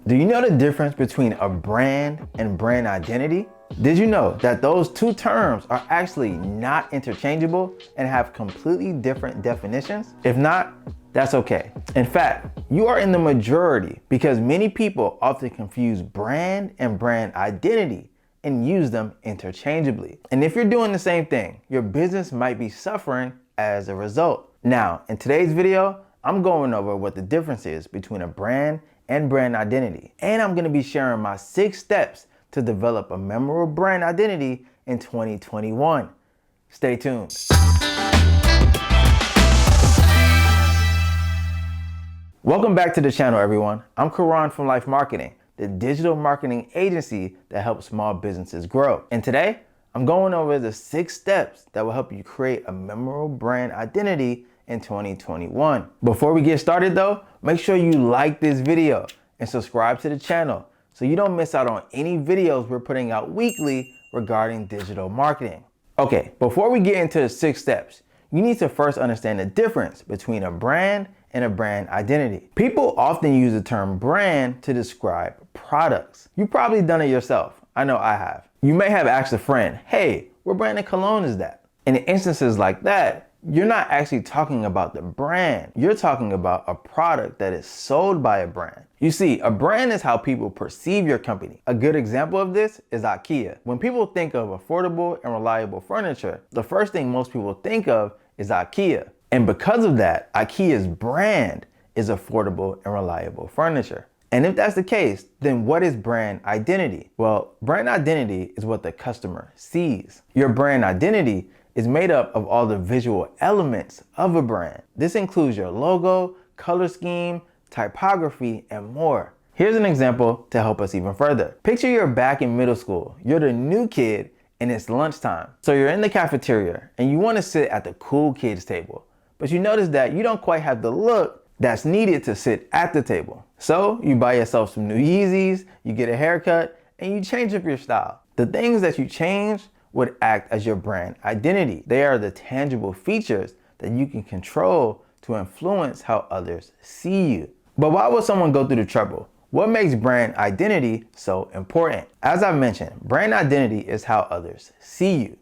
Do you know the difference between a brand and brand identity? Did you know that those two terms are actually not interchangeable and have completely different definitions? If not, that's okay. In fact, you are in the majority because many people often confuse brand and brand identity and use them interchangeably. And if you're doing the same thing, your business might be suffering as a result. Now, in today's video, I'm going over what the difference is between a brand and brand identity. And I'm gonna be sharing my 6 steps to develop a memorable brand identity in 2021. Stay tuned. Welcome back to the channel, everyone. I'm Karan from Life Marketing, the digital marketing agency that helps small businesses grow. And today, I'm going over the 6 steps that will help you create a memorable brand identity in 2021. Before we get started though, make sure you like this video and subscribe to the channel so you don't miss out on any videos we're putting out weekly regarding digital marketing. Okay, before we get into the 6 steps, you need to first understand the difference between a brand and a brand identity. People often use the term brand to describe products. You've probably done it yourself. I know I have. You may have asked a friend, hey, what brand of cologne is that? In instances like that, you're not actually talking about the brand. You're talking about a product that is sold by a brand. You see, a brand is how people perceive your company. A good example of this is IKEA. When people think of affordable and reliable furniture, the first thing most people think of is IKEA. And because of that, IKEA's brand is affordable and reliable furniture. And if that's the case, then what is brand identity? Well, brand identity is what the customer sees. Your brand identity is made up of all the visual elements of a brand. This includes your logo, color scheme, typography, and more. Here's an example to help us even further. Picture you're back in middle school. You're the new kid and it's lunchtime. So you're in the cafeteria and you want to sit at the cool kids table, but you notice that you don't quite have the look that's needed to sit at the table. So you buy yourself some new Yeezys, you get a haircut, and you change up your style. The things that you change would act as your brand identity. They are the tangible features that you can control to influence how others see you. But why would someone go through the trouble? What makes brand identity so important? As I mentioned, brand identity is how others see you.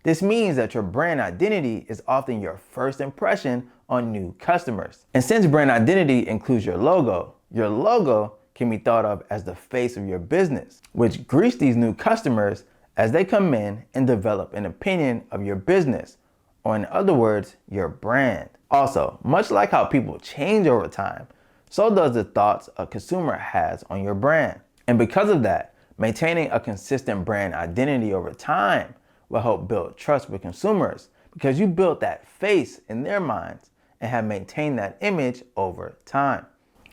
This means that your brand identity is often your first impression on new customers. And since brand identity includes your logo can be thought of as the face of your business, which greets these new customers as they come in and develop an opinion of your business, or in other words, your brand. Also, much like how people change over time, so does the thoughts a consumer has on your brand. And because of that, maintaining a consistent brand identity over time will help build trust with consumers because you built that face in their minds and have maintained that image over time.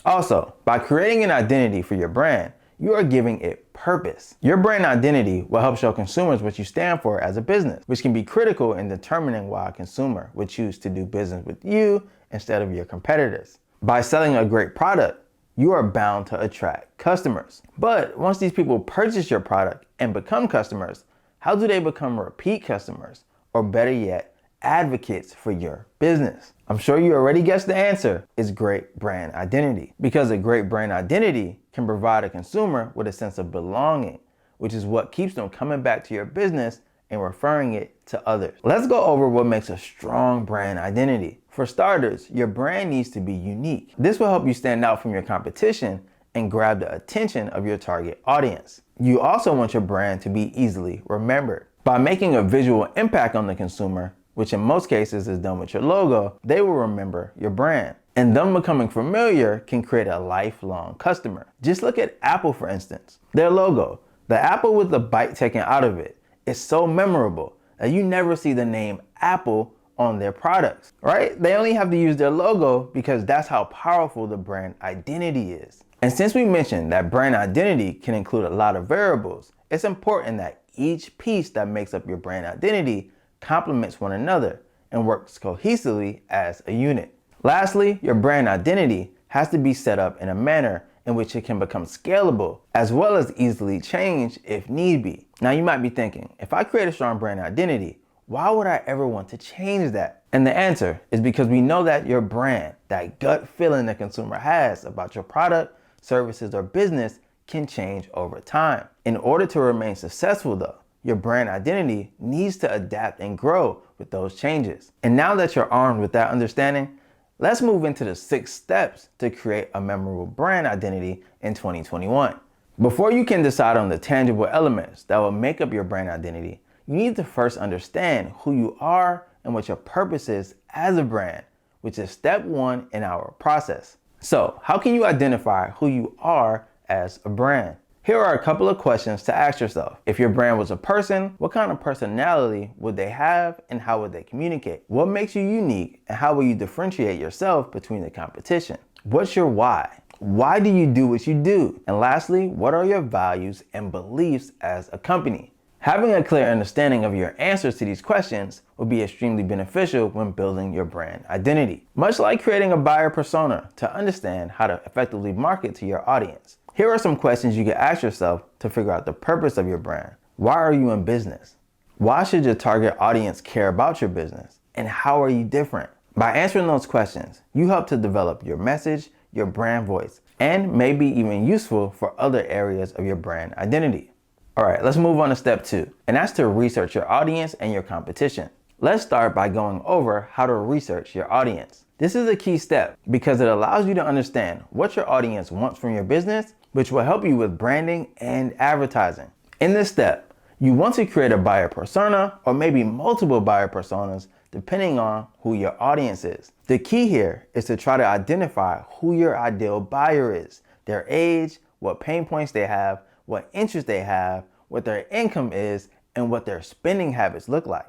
Also, by creating an identity for your brand, you are giving it purpose. Your brand identity will help show consumers what you stand for as a business, which can be critical in determining why a consumer would choose to do business with you instead of your competitors. By selling a great product, you are bound to attract customers. But once these people purchase your product and become customers, how do they become repeat customers? Or better yet, advocates for your business? I'm sure you already guessed the answer is great brand identity. Because a great brand identity can provide a consumer with a sense of belonging, which is what keeps them coming back to your business and referring it to others. Let's go over what makes a strong brand identity. For starters, your brand needs to be unique. This will help you stand out from your competition and grab the attention of your target audience. You also want your brand to be easily remembered. By making a visual impact on the consumer, which in most cases is done with your logo, they will remember your brand. And them becoming familiar can create a lifelong customer. Just look at Apple, for instance. Their logo, the apple with the bite taken out of it, is so memorable that you never see the name Apple on their products, right? They only have to use their logo because that's how powerful the brand identity is. And since we mentioned that brand identity can include a lot of variables, it's important that each piece that makes up your brand identity complements one another and works cohesively as a unit. Lastly, your brand identity has to be set up in a manner in which it can become scalable as well as easily changed if need be. Now you might be thinking, if I create a strong brand identity, why would I ever want to change that? And the answer is because we know that your brand, that gut feeling the consumer has about your product, services, or business can change over time. In order to remain successful though, your brand identity needs to adapt and grow with those changes. And now that you're armed with that understanding, let's move into the 6 steps to create a memorable brand identity in 2021. Before you can decide on the tangible elements that will make up your brand identity, you need to first understand who you are and what your purpose is as a brand, which is step 1 in our process. So, how can you identify who you are as a brand? Here are a couple of questions to ask yourself. If your brand was a person, what kind of personality would they have and how would they communicate? What makes you unique and how will you differentiate yourself between the competition? What's your why? Why do you do what you do? And lastly, what are your values and beliefs as a company? Having a clear understanding of your answers to these questions will be extremely beneficial when building your brand identity. Much like creating a buyer persona to understand how to effectively market to your audience. Here are some questions you can ask yourself to figure out the purpose of your brand. Why are you in business? Why should your target audience care about your business? And how are you different? By answering those questions, you help to develop your message, your brand voice, and may be even useful for other areas of your brand identity. All right, let's move on to step 2, and that's to research your audience and your competition. Let's start by going over how to research your audience. This is a key step because it allows you to understand what your audience wants from your business, which will help you with branding and advertising. In this step, you want to create a buyer persona or maybe multiple buyer personas depending on who your audience is. The key here is to try to identify who your ideal buyer is, their age, what pain points they have, what interests they have, what their income is, and what their spending habits look like.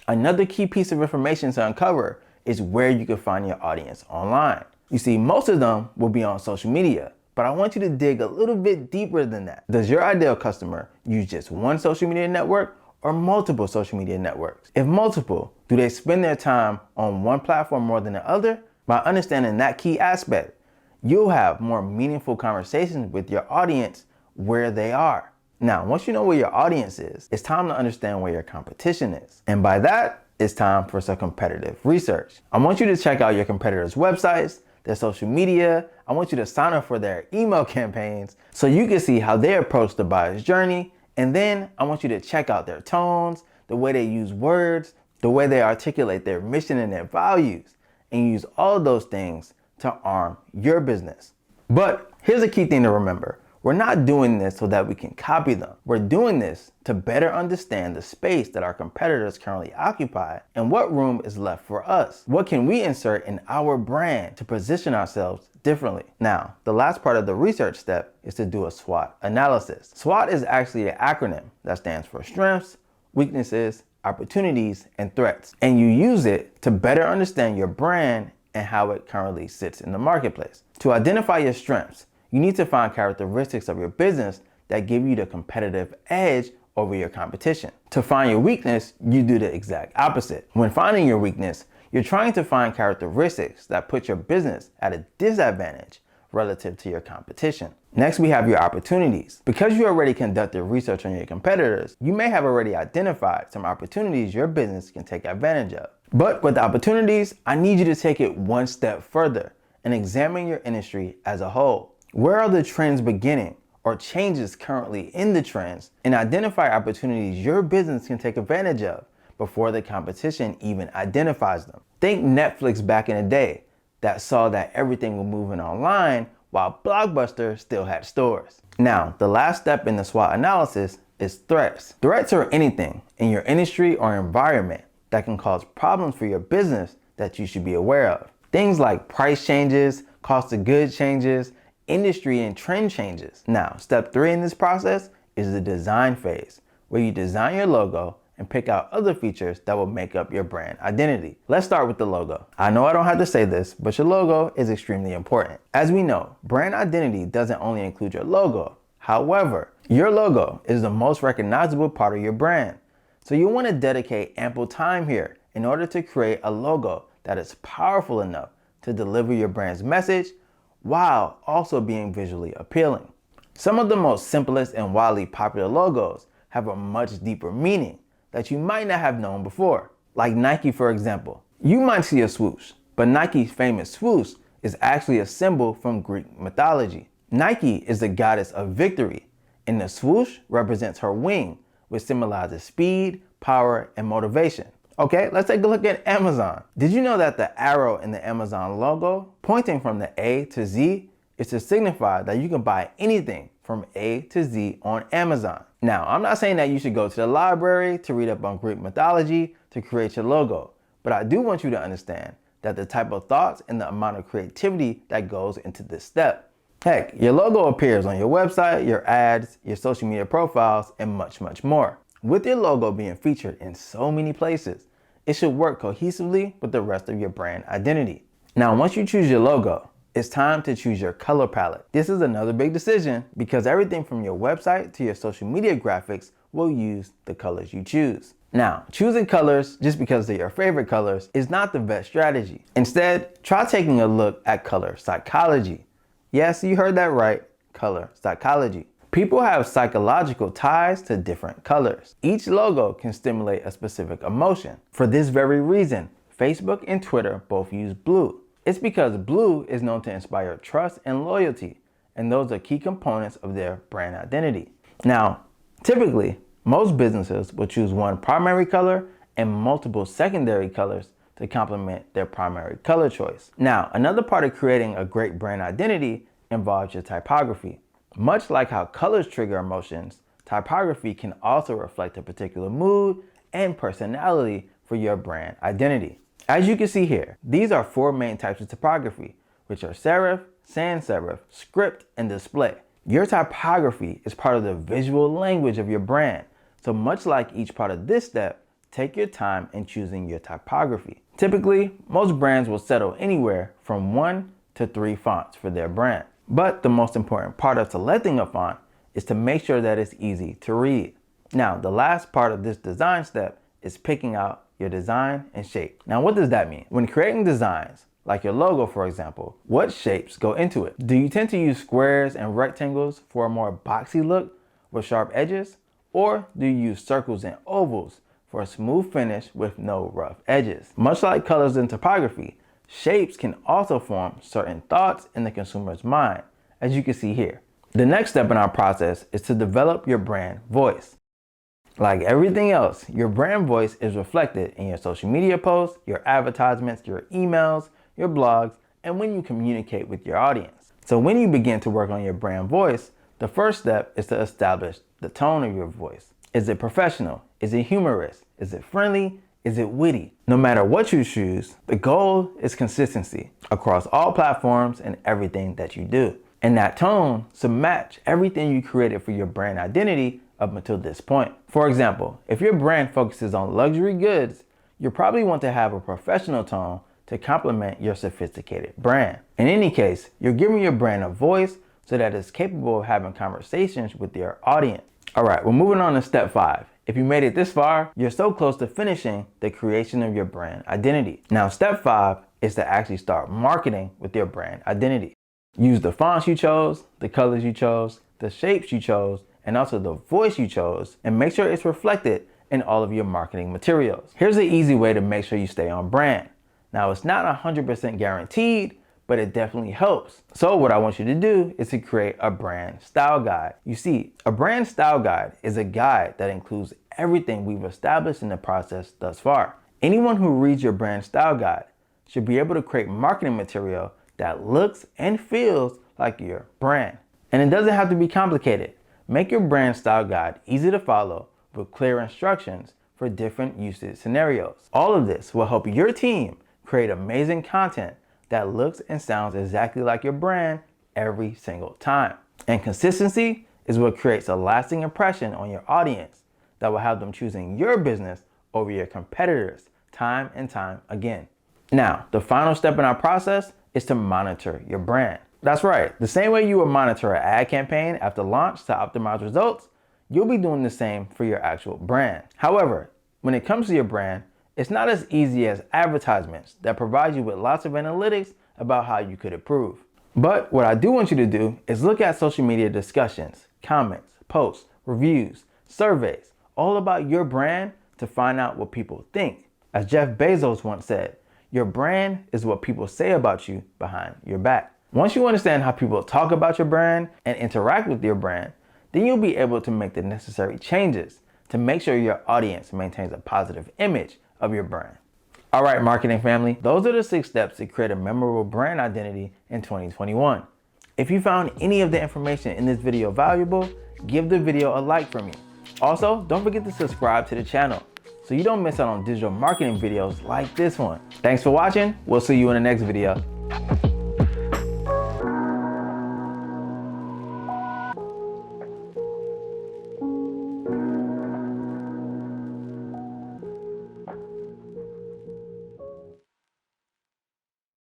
Another key piece of information to uncover is where you can find your audience online. You see, most of them will be on social media, but I want you to dig a little bit deeper than that. Does your ideal customer use just one social media network or multiple social media networks? If multiple, do they spend their time on one platform more than the other? By understanding that key aspect, you'll have more meaningful conversations with your audience where they are. Now, once you know where your audience is, it's time to understand where your competition is. And by that, it's time for some competitive research. I want you to check out your competitors' websites, their social media. I want you to sign up for their email campaigns so you can see how they approach the buyer's journey. And then I want you to check out their tones, the way they use words, the way they articulate their mission and their values, and use all of those things to arm your business. But here's a key thing to remember. We're not doing this so that we can copy them. We're doing this to better understand the space that our competitors currently occupy and what room is left for us. What can we insert in our brand to position ourselves differently? Now, the last part of the research step is to do a SWOT analysis. SWOT is actually an acronym that stands for strengths, weaknesses, opportunities, and threats. And you use it to better understand your brand and how it currently sits in the marketplace. To identify your strengths, you need to find characteristics of your business that give you the competitive edge over your competition. To find your weakness, you do the exact opposite. When finding your weakness, you're trying to find characteristics that put your business at a disadvantage relative to your competition. Next, we have your opportunities. Because you already conducted research on your competitors, you may have already identified some opportunities your business can take advantage of. But with the opportunities, I need you to take it one step further and examine your industry as a whole. Where are the trends beginning or changes currently in the trends, and identify opportunities your business can take advantage of before the competition even identifies them. Think Netflix back in the day that saw that everything was moving online while Blockbuster still had stores. Now, the last step in the SWOT analysis is threats. Threats are anything in your industry or environment that can cause problems for your business that you should be aware of. Things like price changes, cost of goods changes, industry and trend changes. Now, step 3 in this process is the design phase, where you design your logo and pick out other features that will make up your brand identity. Let's start with the logo. I know I don't have to say this, but your logo is extremely important. As we know, brand identity doesn't only include your logo. However, your logo is the most recognizable part of your brand. So you want to dedicate ample time here in order to create a logo that is powerful enough to deliver your brand's message while also being visually appealing. Some of the most simplest and widely popular logos have a much deeper meaning that you might not have known before. Like Nike, for example. You might see a swoosh, but Nike's famous swoosh is actually a symbol from Greek mythology. Nike is the goddess of victory, and the swoosh represents her wing, which symbolizes speed, power, and motivation. Okay, let's take a look at Amazon. Did you know that the arrow in the Amazon logo, pointing from the A to Z, is to signify that you can buy anything from A to Z on Amazon? Now, I'm not saying that you should go to the library to read up on Greek mythology to create your logo, but I do want you to understand that the type of thoughts and the amount of creativity that goes into this step. Heck, your logo appears on your website, your ads, your social media profiles, and much, much more. With your logo being featured in so many places, it should work cohesively with the rest of your brand identity. Now, once you choose your logo, it's time to choose your color palette. This is another big decision because everything from your website to your social media graphics will use the colors you choose. Now, choosing colors just because they're your favorite colors is not the best strategy. Instead, try taking a look at color psychology. Yes, you heard that right, color psychology. People have psychological ties to different colors. Each logo can stimulate a specific emotion. For this very reason, Facebook and Twitter both use blue. It's because blue is known to inspire trust and loyalty, and those are key components of their brand identity. Now, typically, most businesses will choose one primary color and multiple secondary colors to complement their primary color choice. Now, another part of creating a great brand identity involves your typography. Much like how colors trigger emotions, typography can also reflect a particular mood and personality for your brand identity. As you can see here, these are 4 main types of typography, which are serif, sans serif, script, and display. Your typography is part of the visual language of your brand, so much like each part of this step, take your time in choosing your typography. Typically, most brands will settle anywhere from 1 to 3 fonts for their brand. But the most important part of selecting a font is to make sure that it's easy to read. Now, the last part of this design step is picking out your design and shape. Now, what does that mean? When creating designs, like your logo, for example, what shapes go into it? Do you tend to use squares and rectangles for a more boxy look with sharp edges? Or do you use circles and ovals for a smooth finish with no rough edges? Much like colors in typography, shapes can also form certain thoughts in the consumer's mind, as you can see here. The next step in our process is to develop your brand voice. Like everything else, your brand voice is reflected in your social media posts, your advertisements, your emails, your blogs, and when you communicate with your audience. So when you begin to work on your brand voice, the first step is to establish the tone of your voice. Is it professional? Is it humorous? Is it friendly? Is it witty? No matter what you choose, the goal is consistency across all platforms and everything that you do. And that tone should match everything you created for your brand identity up until this point. For example, if your brand focuses on luxury goods, you probably want to have a professional tone to complement your sophisticated brand. In any case, you're giving your brand a voice so that it's capable of having conversations with your audience. All right, we're moving on to step 5. If you made it this far, you're so close to finishing the creation of your brand identity. Now, step 5 is to actually start marketing with your brand identity. Use the fonts you chose, the colors you chose, the shapes you chose, and also the voice you chose, and make sure it's reflected in all of your marketing materials. Here's an easy way to make sure you stay on brand. Now, it's not 100% guaranteed, but it definitely helps. So what I want you to do is to create a brand style guide. You see, a brand style guide is a guide that includes everything we've established in the process thus far. Anyone who reads your brand style guide should be able to create marketing material that looks and feels like your brand. And it doesn't have to be complicated. Make your brand style guide easy to follow with clear instructions for different usage scenarios. All of this will help your team create amazing content that looks and sounds exactly like your brand every single time. And consistency is what creates a lasting impression on your audience that will have them choosing your business over your competitors time and time again. Now, the final step in our process is to monitor your brand. That's right, the same way you would monitor an ad campaign after launch to optimize results, you'll be doing the same for your actual brand. However, when it comes to your brand, it's not as easy as advertisements that provide you with lots of analytics about how you could improve. But what I do want you to do is look at social media discussions, comments, posts, reviews, surveys, all about your brand to find out what people think. As Jeff Bezos once said, your brand is what people say about you behind your back. Once you understand how people talk about your brand and interact with your brand, then you'll be able to make the necessary changes to make sure your audience maintains a positive image of your brand. All right, marketing family, those are the 6 steps to create a memorable brand identity in 2021. If you found any of the information in this video valuable, give the video a like for me. Also, don't forget to subscribe to the channel so you don't miss out on digital marketing videos like this one. Thanks for watching. We'll see you in the next video.